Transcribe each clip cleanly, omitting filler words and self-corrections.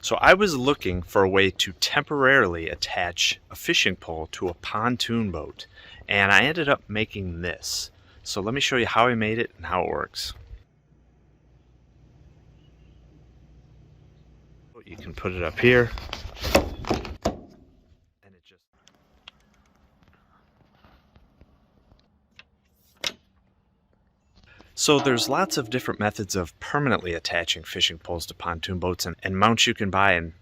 So I was looking for a way to temporarily attach a fishing pole to a pontoon boat, and I ended up making this. So let me show you how I made it and how it works. You can put it up here, and it just So there's lots of different methods of permanently attaching fishing poles to pontoon boats and mounts you can buy and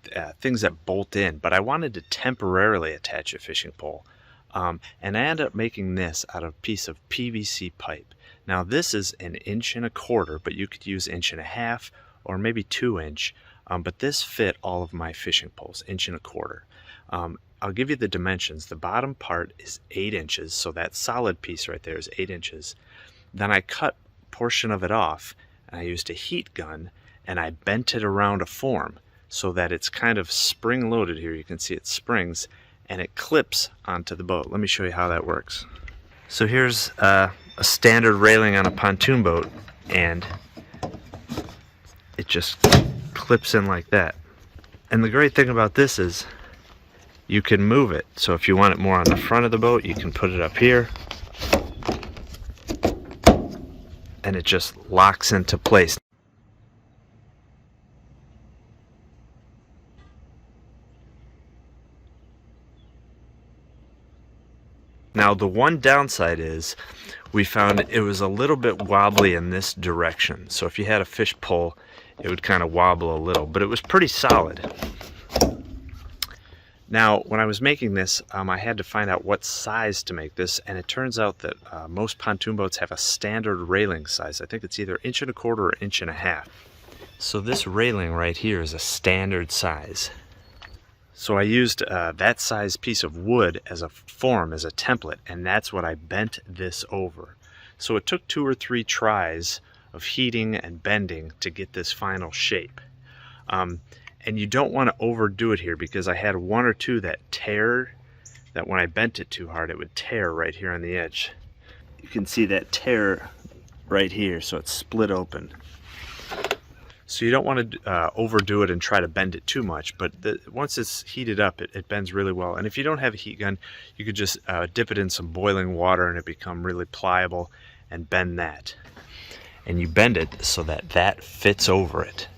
things that bolt in, but I wanted to temporarily attach a fishing pole. And I ended up making this out of a piece of PVC pipe. Now this is 1.25 inches, but you could use 1.5 inches or maybe 2 inch. But this fit all of my fishing poles, 1.25 inches. I'll give you the dimensions. The bottom part is 8 inches, so that solid piece right there is 8 inches. Then I cut portion of it off, and I used a heat gun and I bent it around a form so that it's kind of spring loaded here. You can see it springs and it clips onto the boat. Let me show you how that works. So here's a standard railing on a pontoon boat, and it just clips in like that. And the great thing about this is you can move it. So if you want it more on the front of the boat, you can put it up here, and it just locks into place. Now the one downside is we found it was a little bit wobbly in this direction. So if you had a fish pole, it would kind of wobble a little, but it was pretty solid. Now, when I was making this, I had to find out what size to make this, and it turns out that most pontoon boats have a standard railing size. I think it's either 1.25 inches or 1.5 inches. So this railing right here is a standard size. So I used that size piece of wood as a form, as a template, and that's what I bent this over. So it took 2 or 3 tries of heating and bending to get this final shape. And you don't want to overdo it here, because I had 1 or 2 that tear, that when I bent it too hard it would tear right here on the edge. You can see that tear right here, so it's split open. So you don't want to overdo it and try to bend it too much, but once it's heated up it bends really well. And if you don't have a heat gun, you could just dip it in some boiling water and it become really pliable, and bend that. And you bend it so that that fits over it.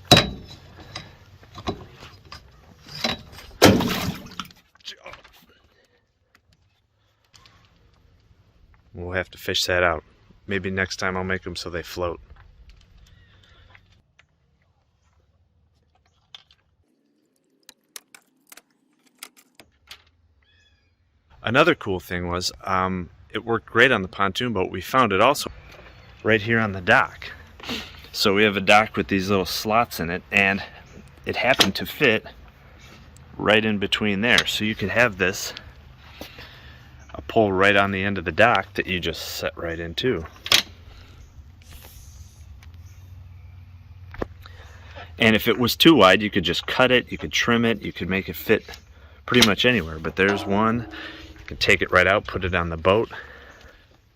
We'll have to fish that out. Maybe next time I'll make them so they float. Another cool thing was it worked great on the pontoon boat. We found it also right here on the dock. So we have a dock with these little slots in it, and it happened to fit right in between there. So you could have this a pole right on the end of the dock that you just set right into. And if it was too wide, you could just cut it, you could trim it, you could make it fit pretty much anywhere. But there's one, you can take it right out, put it on the boat.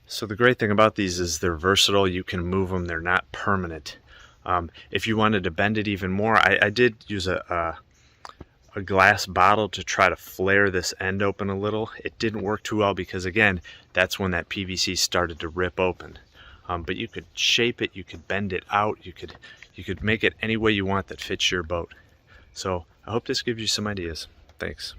So the great thing about these is they're versatile, you can move them, they're not permanent. If you wanted to bend it even more, I did use a glass bottle to try to flare this end open a little. It didn't work too well because, again, that's when that PVC started to rip open. But you could shape it, you could bend it out, you could make it any way you want that fits your boat. So I hope this gives you some ideas. Thanks.